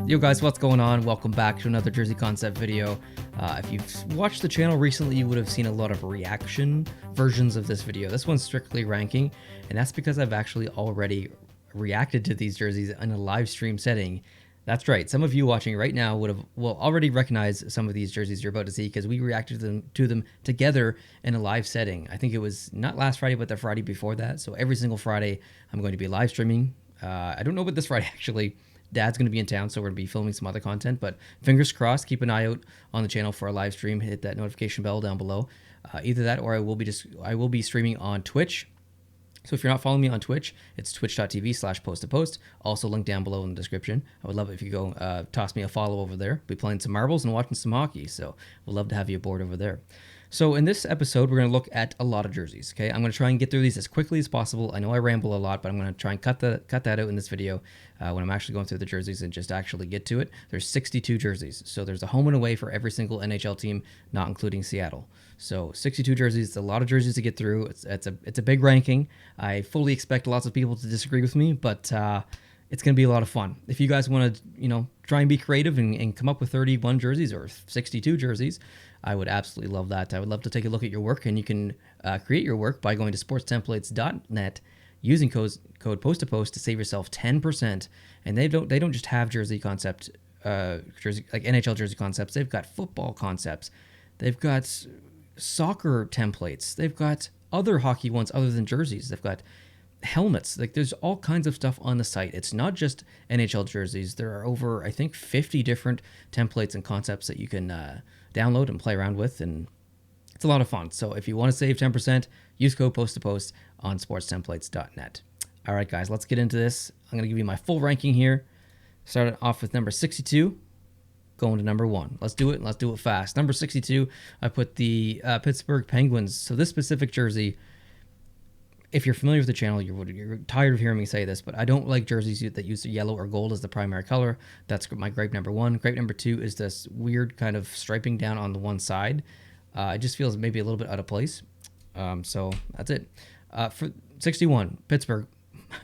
Yo guys, what's going on? Welcome back to another Jersey Concept video. If you've watched the channel recently, you would have seen a lot of reaction versions of this video. This one's strictly ranking, and that's because I've actually already reacted to these jerseys in a live stream setting. That's right, some of you watching right now will already recognize some of these jerseys you're about to see because we reacted to them together in a live setting. I think it was not last Friday, but the Friday before that. So every single Friday, I'm going to be live streaming. I don't know about this Friday actually. Dad's going to be in town, so we're going to be filming some other content, but fingers crossed, keep an eye out on the channel for a live stream. Hit that notification bell down below. Either that or I will be streaming on Twitch. So if you're not following me on Twitch, it's twitch.tv/post2post. Also linked down below in the description. I would love it if you go toss me a follow over there. We'll be playing some marbles and watching some hockey, so we'd love to have you aboard over there. So in this episode, we're going to look at a lot of jerseys, okay? I'm going to try and get through these as quickly as possible. I know I ramble a lot, but I'm going to try and cut that out in this video when I'm actually going through the jerseys and just actually get to it. There's 62 jerseys, so there's a home and away for every single NHL team, not including Seattle. So 62 jerseys, it's a lot of jerseys to get through. It's a big ranking. I fully expect lots of people to disagree with me, but it's going to be a lot of fun. If you guys want to, try and be creative and come up with 31 jerseys or 62 jerseys, I would absolutely love that. I would love to take a look at your work, and you can create your work by going to sportstemplates.net, using code post2post to save yourself 10%. And they don't just have jersey concept jersey like NHL jersey concepts. They've got football concepts. They've got soccer templates. They've got other hockey ones other than jerseys. They've got helmets. Like, there's all kinds of stuff on the site. It's not just NHL jerseys. There are over, I think, 50 different templates and concepts that you can download and play around with, and it's a lot of fun. So if you want to save 10%, use code post2post on sportstemplates.net. All right, guys, let's get into this. I'm going to give you my full ranking here. Starting off with number 62, going to number 1. Let's do it, and let's do it fast. Number 62, I put the Pittsburgh Penguins. So this specific jersey, if you're familiar with the channel, you're tired of hearing me say this, but I don't like jerseys that use yellow or gold as the primary color. That's my gripe number 1. Gripe number 2 is this weird kind of striping down on the one side. It just feels maybe a little bit out of place. So that's it. For 61, Pittsburgh,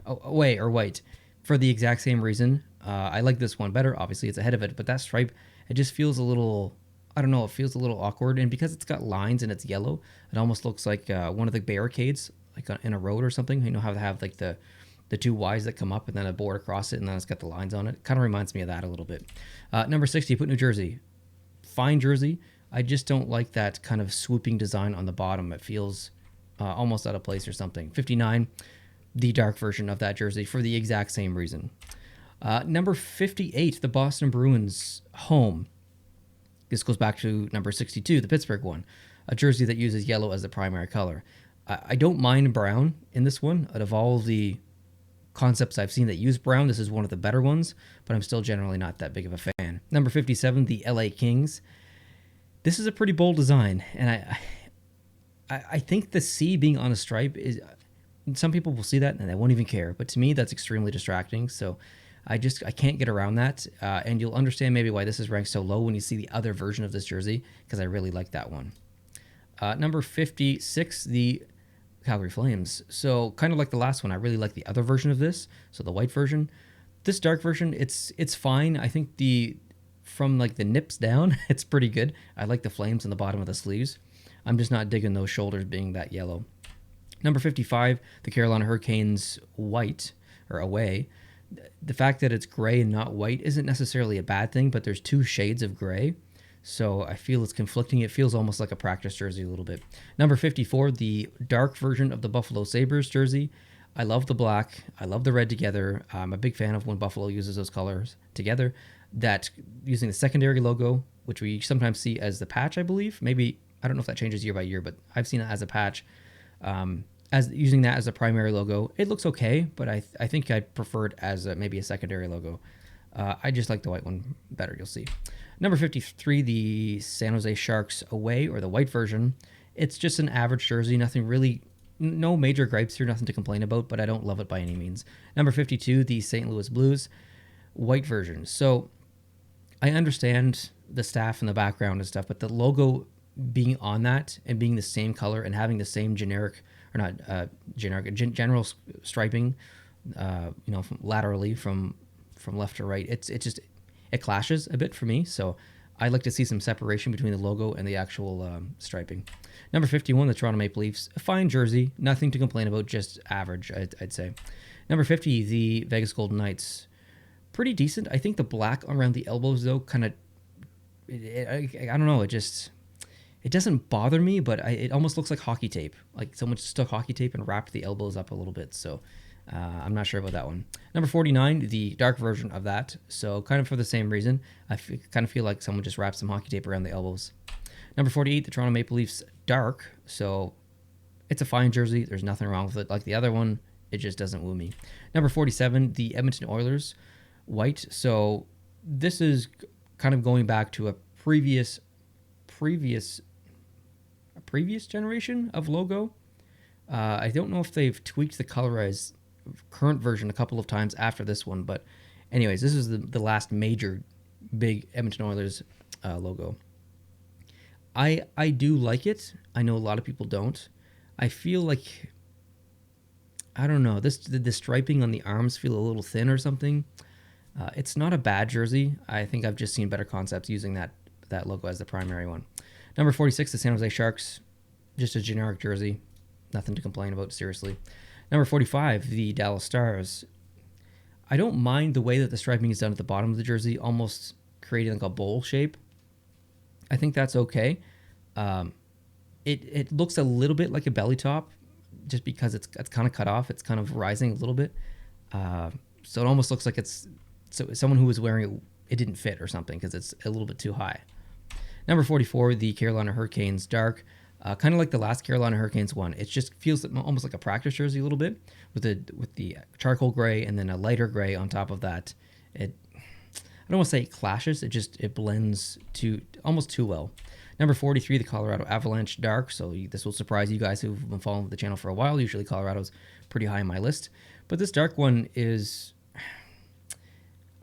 away or white, for the exact same reason. I like this one better. Obviously, it's ahead of it, but that stripe, it just feels a little, I don't know, it feels a little awkward. And because it's got lines and it's yellow, it almost looks like one of the barricades, like in a road or something. You know how they have like the two Ys that come up and then a board across it, and then it's got the lines on it. Kind of reminds me of that a little bit. Number 60, put New Jersey. Fine jersey. I just don't like that kind of swooping design on the bottom. It feels almost out of place or something. 59, the dark version of that jersey for the exact same reason. Number 58, the Boston Bruins home. This goes back to number 62, the Pittsburgh one. A jersey that uses yellow as the primary color. I don't mind brown in this one. Out of all the concepts I've seen that use brown, this is one of the better ones, but I'm still generally not that big of a fan. Number 57, the LA Kings. This is a pretty bold design, and I think the C being on a stripe is, some people will see that and they won't even care, but to me that's extremely distracting, so I can't get around that, and you'll understand maybe why this is ranked so low when you see the other version of this jersey, because I really like that one. Number 56, the Calgary Flames. So kind of like the last one, I really like the other version of this, so the white version. This dark version, it's fine. I think from like the nips down, it's pretty good. I like the flames on the bottom of the sleeves. I'm just not digging those shoulders being that yellow. Number 55, the Carolina Hurricanes white, or away. The fact that it's gray and not white isn't necessarily a bad thing, but there's 2 shades of gray. So I feel it's conflicting. It feels almost like a practice jersey a little bit. Number 54, the dark version of the Buffalo Sabres jersey. I love the black. I love the red together. I'm a big fan of when Buffalo uses those colors together. That using the secondary logo, which we sometimes see as the patch, I believe. Maybe, I don't know if that changes year by year, but I've seen it as a patch. As using that as a primary logo, it looks okay, but I think I'd prefer it as maybe a secondary logo. I just like the white one better, you'll see. Number 53, the San Jose Sharks away, or the white version. It's just an average jersey, nothing really, no major gripes here, nothing to complain about, but I don't love it by any means. Number 52, the St. Louis Blues white version. So I understand the staff in the background and stuff, but the logo being on that and being the same color and having the same general striping, from laterally from left to right, it it clashes a bit for me. So I'd like to see some separation between the logo and the actual striping. Number 51, the Toronto Maple Leafs. A fine jersey. Nothing to complain about, just average, I'd say. Number 50, the Vegas Golden Knights. Pretty decent. I think the black around the elbows, though, kind of... I don't know, it doesn't bother me, but it almost looks like hockey tape. Like someone stuck hockey tape and wrapped the elbows up a little bit. So I'm not sure about that one. Number 49, the dark version of that. So kind of for the same reason. Kind of feel like someone just wrapped some hockey tape around the elbows. Number 48, the Toronto Maple Leafs dark. So it's a fine jersey. There's nothing wrong with it. Like the other one, it just doesn't woo me. Number 47, the Edmonton Oilers white. So this is kind of going back to a previous generation of logo. I don't know if they've tweaked the colorized current version a couple of times after this one, but anyways, this is the last major big Edmonton Oilers logo. I do like it. I know a lot of people don't. I feel like, I don't know, the striping on the arms feel a little thin or something. It's not a bad jersey. I think I've just seen better concepts using that logo as the primary one. Number 46, the San Jose Sharks. Just a generic jersey. Nothing to complain about, seriously. Number 45, the Dallas Stars. I don't mind the way that the striping is done at the bottom of the jersey, almost creating like a bowl shape. I think that's okay. It looks a little bit like a belly top, just because it's kind of cut off. It's kind of rising a little bit. So it almost looks like it's someone who was wearing it didn't fit or something, because it's a little bit too high. Number 44, the Carolina Hurricanes dark. Kind of like the last Carolina Hurricanes one. It just feels almost like a practice jersey a little bit, with the charcoal gray and then a lighter gray on top of that. I don't want to say it clashes. It blends almost too well. Number 43, the Colorado Avalanche dark. So this will surprise you guys who've been following the channel for a while. Usually Colorado's pretty high on my list, but this dark one is...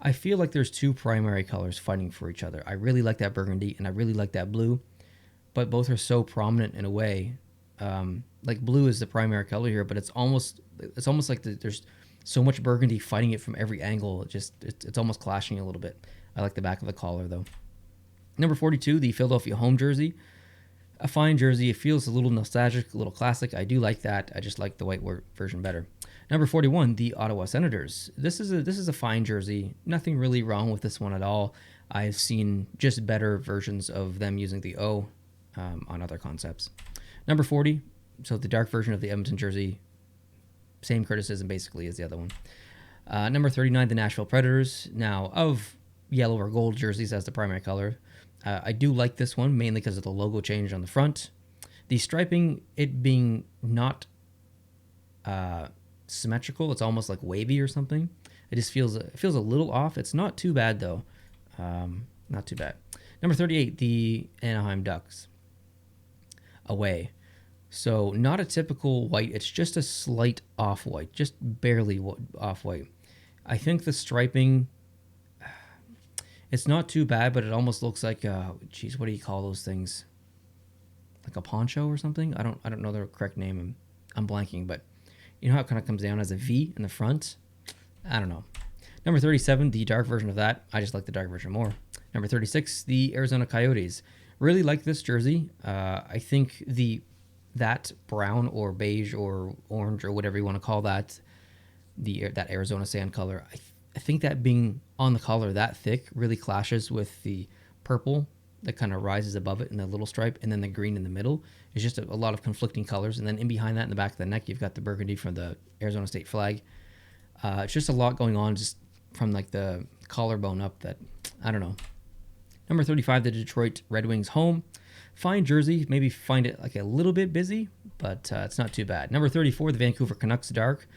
I feel like there's two primary colors fighting for each other. I really like that burgundy and I really like that blue, but both are so prominent in a way. Like blue is the primary color here, but it's almost like there's so much burgundy fighting it from every angle. It's almost clashing a little bit. I like the back of the collar though. Number 42, the Philadelphia home jersey. A fine jersey. It feels a little nostalgic, a little classic. I do like that. I just like the white version better. Number 41, the Ottawa Senators. This is a fine jersey. Nothing really wrong with this one at all. I've seen just better versions of them using the O on other concepts. Number 40, so the dark version of the Edmonton jersey. Same criticism basically as the other one. Number 39, the Nashville Predators. Now, of yellow or gold jerseys as the primary color, I do like this one, mainly because of the logo change on the front. The striping, it being not... symmetrical, it's almost like wavy or something. It just feels a little off. It's not too bad though. Not too bad. Number 38, the Anaheim Ducks away. So not a typical white. It's just a slight off white, just barely off white. I think the striping, it's not too bad, but it almost looks like geez, what do you call those things? Like a poncho or something? I don't know the correct name. I'm blanking, but you know how it kind of comes down as a V in the front? I don't know. Number 37, the dark version of that. I just like the dark version more. Number 36, the Arizona Coyotes. Really like this jersey. I think that brown or beige or orange or whatever you want to call that, that Arizona sand color, I think that being on the collar that thick really clashes with the purple that kind of rises above it in the little stripe, and then the green in the middle. It's just a lot of conflicting colors. And then in behind that, in the back of the neck, you've got the burgundy from the Arizona State flag. It's just a lot going on just from like the collarbone up that, I don't know. Number 35, the Detroit Red Wings home. Fine jersey. Maybe find it like a little bit busy, but it's not too bad. Number 34, the Vancouver Canucks dark.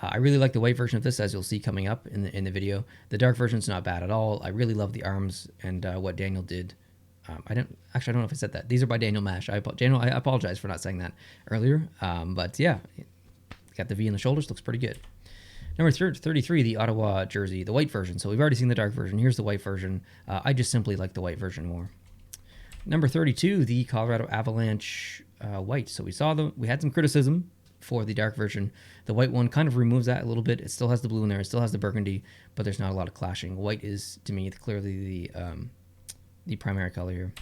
I really like the white version of this, as you'll see coming up in the video. The dark version's not bad at all. I really love the arms and what Daniel did. I don't know if I said that. These are by Daniel Mash. I apologize for not saying that earlier. But yeah, got the V in the shoulders. Looks pretty good. Number 33, the Ottawa jersey, the white version. So we've already seen the dark version. Here's the white version. I just simply like the white version more. Number 32, the Colorado Avalanche white. So we had some criticism for the dark version. The white one kind of removes that a little bit. It still has the blue in there. It still has the burgundy, but there's not a lot of clashing. White is, to me, clearly the primary color here.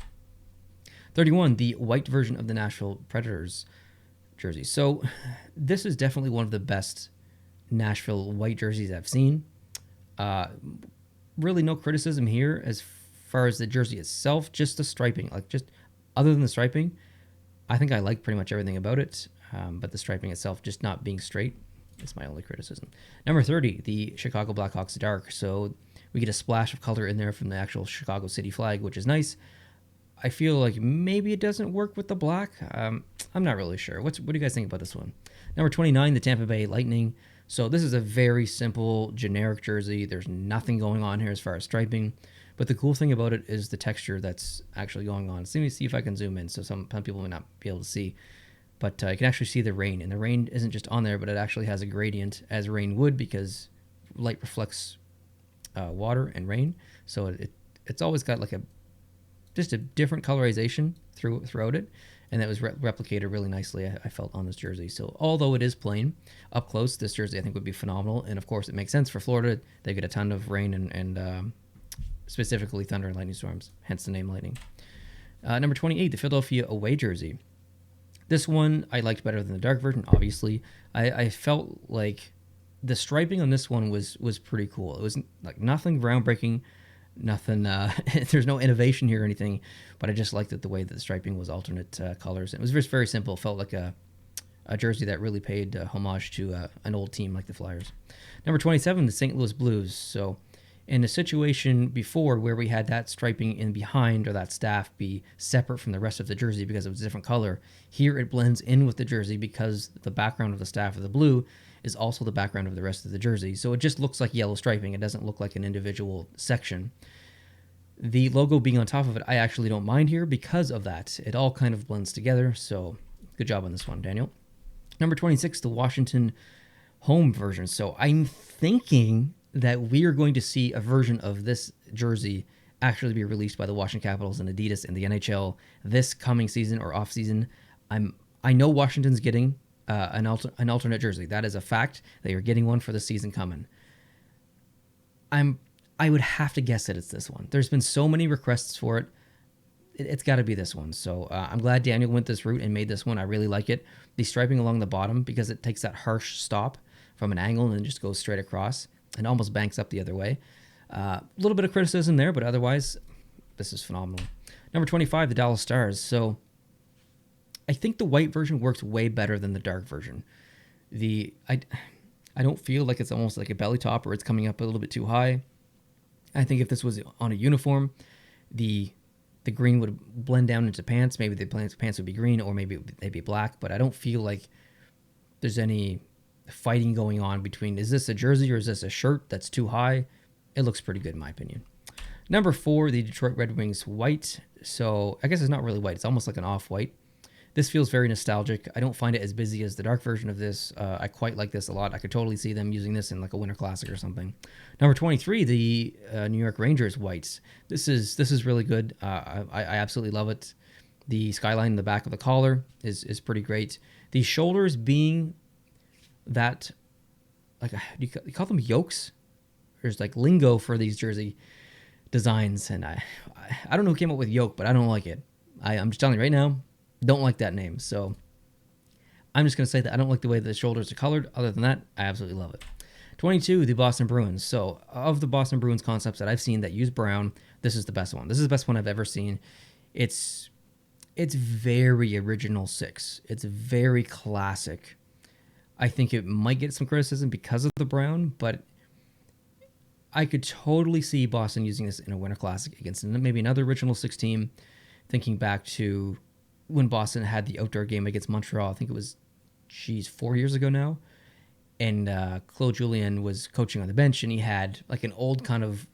31, the white version of the Nashville Predators jersey. So this is definitely one of the best Nashville white jerseys I've seen. Really no criticism here as far as the jersey itself, just the striping. Like, just other than the striping, I think I like pretty much everything about it. But the striping itself just not being straight is my only criticism. Number 30, the Chicago Blackhawks dark. So we get a splash of color in there from the actual Chicago City flag, which is nice. I feel like maybe it doesn't work with the black. I'm not really sure. What do you guys think about this one? Number 29, the Tampa Bay Lightning. So this is a very simple, generic jersey. There's nothing going on here as far as striping. But the cool thing about it is the texture that's actually going on. So let me see if I can zoom in so some people may not be able to see. But you can actually see the rain. And the rain isn't just on there, but it actually has a gradient as rain would, because light reflects water and rain. So it's always got like just a different colorization throughout it, and that was replicated really nicely, I felt, on this jersey. So although it is plain, up close, this jersey I think would be phenomenal. And of course it makes sense for Florida. They get a ton of rain and specifically thunder and lightning storms, hence the name Lightning. Number 28, the Philadelphia away jersey. This one I liked better than the dark version, obviously. I felt like the striping on this one was pretty cool. It was like nothing groundbreaking, nothing. There's no innovation here or anything, but I just liked it the way that the striping was alternate colors. It was just very simple. It felt like a jersey that really paid homage to an old team like the Flyers. Number 27, the St. Louis Blues. So in a situation before where we had that striping in behind, or that staff be separate from the rest of the jersey because it was a different color, here it blends in with the jersey because the background of the staff of the blue is also the background of the rest of the jersey. So it just looks like yellow striping. It doesn't look like an individual section. The logo being on top of it, I actually don't mind here because of that. It all kind of blends together. So good job on this one, Daniel. Number 26, the Washington home version. So I'm thinking that we are going to see a version of this jersey actually be released by the Washington Capitals and Adidas in the NHL this coming season or off season. I know Washington's getting an alternate jersey. That is a fact. They are getting one for the season coming. I would have to guess that it's this one. There's been so many requests for it. It's got to be this one. So I'm glad Daniel went this route and made this one. I really like it. The striping along the bottom, because it takes that harsh stop from an angle and then just goes straight across and almost banks up the other way. A little bit of criticism there, but otherwise, this is phenomenal. Number 25, the Dallas Stars. So I think the white version works way better than the dark version. I don't feel like it's almost like a belly top or it's coming up a little bit too high. I think if this was on a uniform, the green would blend down into pants. Maybe the pants would be green, or maybe they'd be black, but I don't feel like there's any fighting going on between, is this a jersey or is this a shirt that's too high? It looks pretty good in my opinion. Number 4, the Detroit Red Wings white. So I guess it's not really white. It's almost like an off-white. This feels very nostalgic. I don't find it as busy as the dark version of this. I quite like this a lot. I could totally see them using this in like a Winter Classic or something. Number 23, the New York Rangers whites. This is really good. I absolutely love it. The skyline in the back of the collar is pretty great. The shoulders being that, like, you call them yokes? There's like lingo for these jersey designs, and I don't know who came up with yoke, but I don't like it. I'm just telling you right now, don't like that name. So I'm just going to say that I don't like the way the shoulders are colored. Other than that, I absolutely love it. 22, the Boston Bruins. So of the Boston Bruins concepts that I've seen that use brown, this is the best one. This is the best one I've ever seen. It's very original 6. It's very classic. I think it might get some criticism because of the brown, but I could totally see Boston using this in a Winter Classic against maybe another original 6 team. Thinking back to when Boston had the outdoor game against Montreal, I think it was, 4 years ago now. And Claude Julien was coaching on the bench, and he had like an old kind of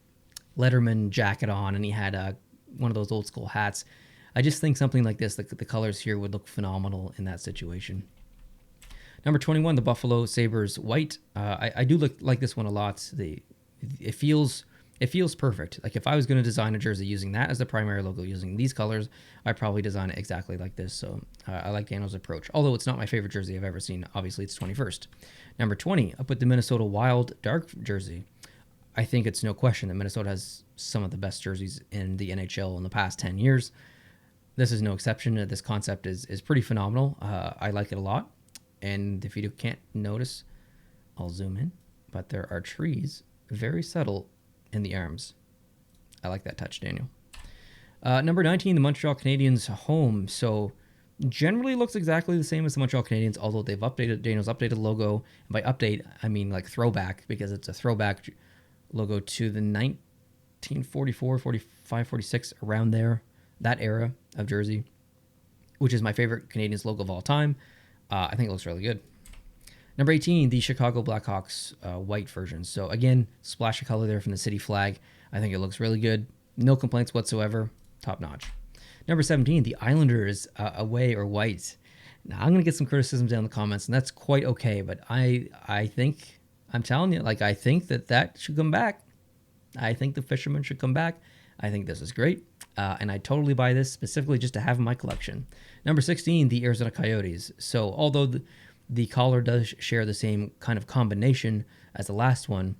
Letterman jacket on, and he had one of those old school hats. I just think something like this, the colors here would look phenomenal in that situation. Number 21, the Buffalo Sabres white. I do like this one a lot. It feels It feels perfect. Like if I was going to design a jersey using that as the primary logo, using these colors, I'd probably design it exactly like this. So I like Daniel's approach. Although it's not my favorite jersey I've ever seen. Obviously, it's 21st. Number 20, I put the Minnesota Wild dark jersey. I think it's no question that Minnesota has some of the best jerseys in the NHL in the past 10 years. This is no exception. This concept is pretty phenomenal. I like it a lot. And if you can't notice, I'll zoom in. But there are trees, very subtle, in the arms. I like that touch, Daniel. Number 19, the Montreal Canadiens home. So generally looks exactly the same as the Montreal Canadiens, although they've updated Daniel's updated logo. And by update, I mean like throwback, because it's a throwback logo to the 1944, 45, 46, around there, that era of jersey, which is my favorite Canadiens logo of all time. I think it looks really good. Number 18, the Chicago Blackhawks white version. So again, splash of color there from the city flag. I think it looks really good. No complaints whatsoever. Top notch. Number 17, the Islanders away or white. Now I'm going to get some criticisms down in the comments, and that's quite okay. But I think, I'm telling you, like I think that should come back. I think the Fisherman should come back. I think this is great. And I totally buy this specifically just to have in my collection. Number 16, the Arizona Coyotes. So although the collar does share the same kind of combination as the last one,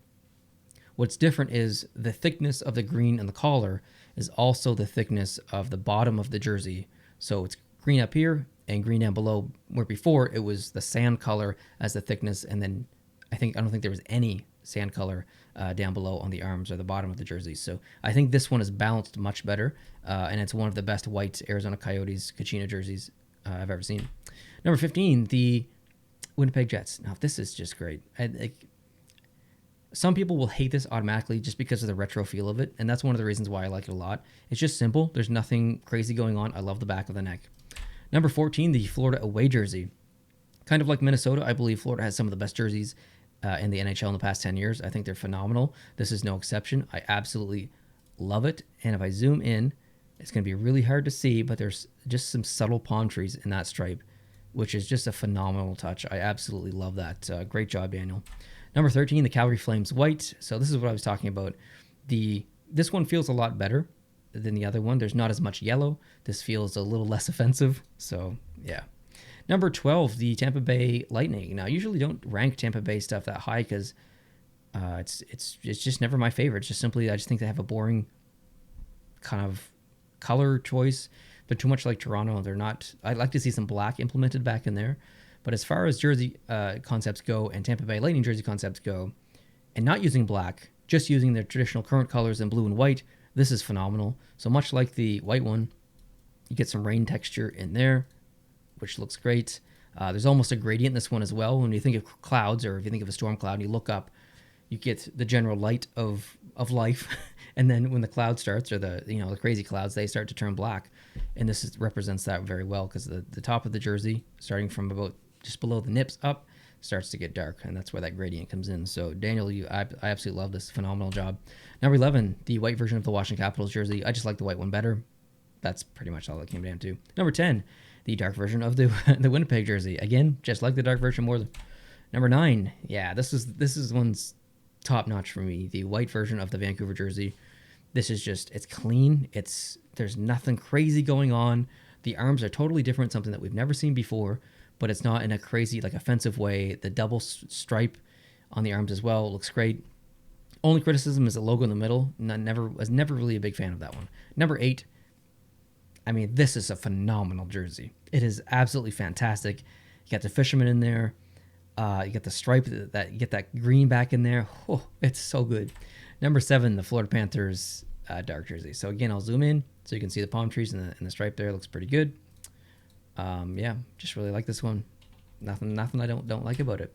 what's different is the thickness of the green and the collar is also the thickness of the bottom of the jersey. So it's green up here and green down below, where before it was the sand color as the thickness, and then I don't think there was any sand color down below on the arms or the bottom of the jersey. So I think this one is balanced much better, and it's one of the best white Arizona Coyotes Kachina jerseys I've ever seen. Number 15, the Winnipeg Jets. Now, this is just great. Some people will hate this automatically just because of the retro feel of it, and that's one of the reasons why I like it a lot. It's just simple. There's nothing crazy going on. I love the back of the neck. Number 14, the Florida away jersey. Kind of like Minnesota, I believe Florida has some of the best jerseys in the NHL in the past 10 years. I think they're phenomenal. This is no exception. I absolutely love it. And if I zoom in, it's going to be really hard to see, but there's just some subtle palm trees in that stripe, which is just a phenomenal touch. I absolutely love that. Great job, Daniel. Number 13, the Calgary Flames white. So this is what I was talking about. This one feels a lot better than the other one. There's not as much yellow. This feels a little less offensive. So, yeah. Number 12, the Tampa Bay Lightning. Now, I usually don't rank Tampa Bay stuff that high because it's just never my favorite. It's just simply, I just think they have a boring kind of color choice. They're too much like Toronto. They're not. I'd like to see some black implemented back in there. But as far as jersey concepts go and Tampa Bay Lightning jersey concepts go, and not using black, just using their traditional current colors in blue and white, this is phenomenal. So much like the white one, you get some rain texture in there, which looks great. There's almost a gradient in this one as well. When you think of clouds, or if you think of a storm cloud and you look up, you get the general light of life. And then when the cloud starts, or the crazy clouds, they start to turn black. And this represents that very well, because the top of the jersey, starting from about just below the nips up, starts to get dark, and that's where that gradient comes in. So Daniel, I absolutely love this. Phenomenal job. Number 11, the white version of the Washington Capitals jersey. I just like the white one better. That's pretty much all it came down to. Number 10, the dark version of the Winnipeg jersey. Again, just like the dark version more. Number 9, yeah, this is one's top notch for me. The white version of the Vancouver jersey. This is just, it's clean. There's nothing crazy going on. The arms are totally different, something that we've never seen before, but it's not in a crazy, like, offensive way. The double stripe on the arms as well looks great. Only criticism is the logo in the middle. Was never really a big fan of that one. Number 8, I mean, this is a phenomenal jersey. It is absolutely fantastic. You got the fisherman in there. You get the stripe, you get that green back in there. Oh, it's so good. Number 7, the Florida Panthers dark jersey. So again, I'll zoom in so you can see the palm trees and the stripe there. It looks pretty good. Yeah, just really like this one. Nothing I don't like about it.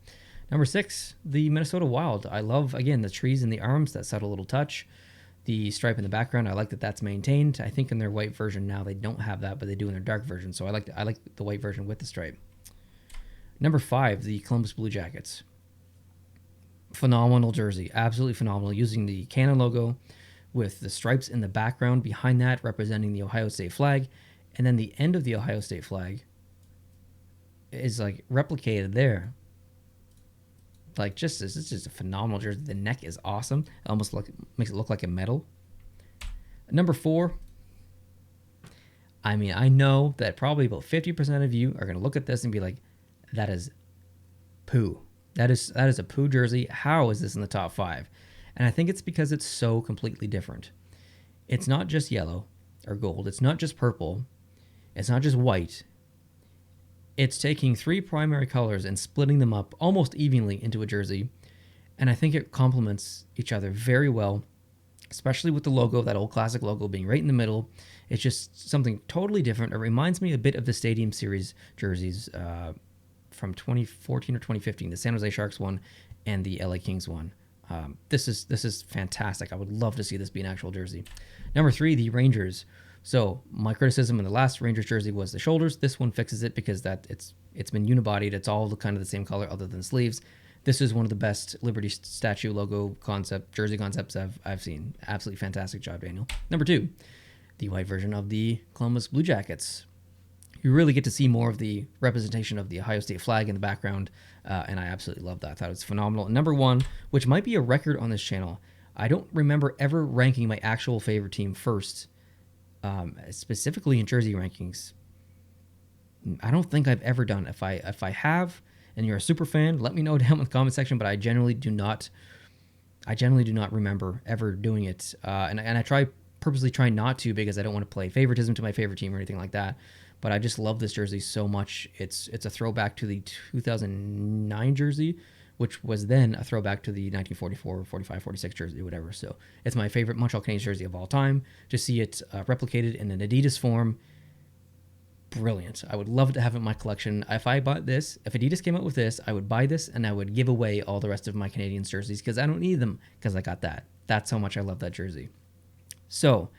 Number 6, the Minnesota Wild. I love, again, the trees and the arms, that subtle little touch. The stripe in the background, I like that that's maintained. I think in their white version now they don't have that, but they do in their dark version. So I like the white version with the stripe. Number 5, the Columbus Blue Jackets. Phenomenal jersey, absolutely phenomenal. Using the Cannon logo with the stripes in the background behind that representing the Ohio State flag. And then the end of the Ohio State flag is like replicated there. Like, this is just a phenomenal jersey. The neck is awesome. It almost makes it look like a medal. Number 4. I mean, I know that probably about 50% of you are going to look at this and be like, that is poo. That is a poo jersey. How is this in the top 5? And I think it's because it's so completely different. It's not just yellow or gold. It's not just purple. It's not just white. It's taking 3 primary colors and splitting them up almost evenly into a jersey. And I think it complements each other very well, especially with the logo, that old classic logo being right in the middle. It's just something totally different. It reminds me a bit of the Stadium Series jerseys from 2014 or 2015, the San Jose Sharks one and the LA Kings one. This is fantastic. I would love to see this be an actual jersey. Number 3, the Rangers. So my criticism in the last Rangers jersey was the shoulders. This one fixes it because it's been unibodied. It's all kind of the same color other than the sleeves. This is one of the best Liberty statue logo jersey concepts I've seen. Absolutely fantastic job, Daniel. Number 2, the white version of the Columbus Blue Jackets. You really get to see more of the representation of the Ohio State flag in the background, and I absolutely love that. I thought it was phenomenal. And number 1, which might be a record on this channel, I don't remember ever ranking my actual favorite team first, specifically in jersey rankings. I don't think I've ever done. If I have, and you're a super fan, let me know down in the comment section. But I generally do not remember ever doing it, and I purposely try not to, because I don't want to play favoritism to my favorite team or anything like that. But I just love this jersey so much. It's a throwback to the 2009 jersey, which was then a throwback to the 1944, 45, 46 jersey, whatever. So it's my favorite Montreal Canadiens jersey of all time. To see it replicated in an Adidas form, brilliant. I would love to have it in my collection. If Adidas came out with this, I would buy this and I would give away all the rest of my Canadiens jerseys, because I don't need them, because I got that. That's how much I love that jersey. So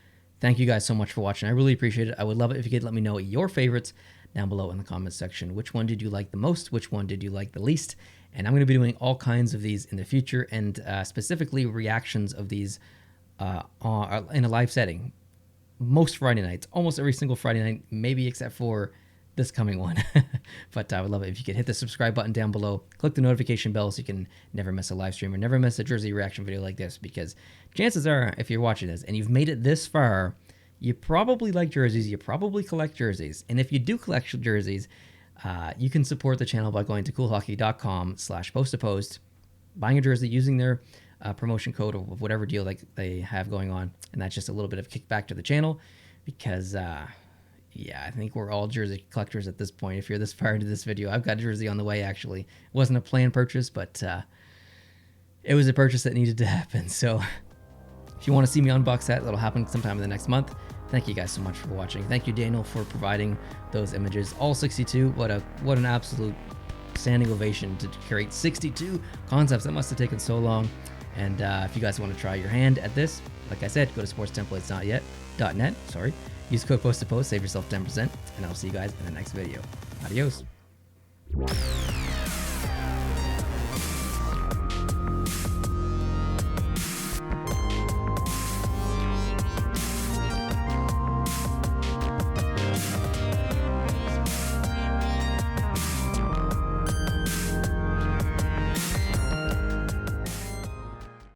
thank you guys so much for watching. I really appreciate it. I would love it if you could let me know your favorites down below in the comments section. Which one did you like the most? Which one did you like the least? And I'm going to be doing all kinds of these in the future, and specifically reactions of these in a live setting. Most Friday nights, almost every single Friday night, maybe except for this coming one. But I would love it if you could hit the subscribe button down below, click the notification bell so you can never miss a live stream or never miss a jersey reaction video like this, because chances are, if you're watching this and you've made it this far, you probably like jerseys, you probably collect jerseys. And if you do collect jerseys, you can support the channel by going to coolhockey.com/post-to-post, buying a jersey using their promotion code or whatever deal they have going on. And that's just a little bit of kickback to the channel, because yeah, I think we're all jersey collectors at this point. If you're this far into this video, I've got a jersey on the way, actually. It wasn't a planned purchase, but it was a purchase that needed to happen. So if you want to see me unbox that, that'll happen sometime in the next month. Thank you guys so much for watching. Thank you, Daniel, for providing those images. All 62. What an absolute standing ovation to create 62 concepts. That must have taken so long. And if you guys want to try your hand at this, like I said, go to sportstemplates.net. Use code post-to-post, save yourself 10%, and I'll see you guys in the next video. Adios.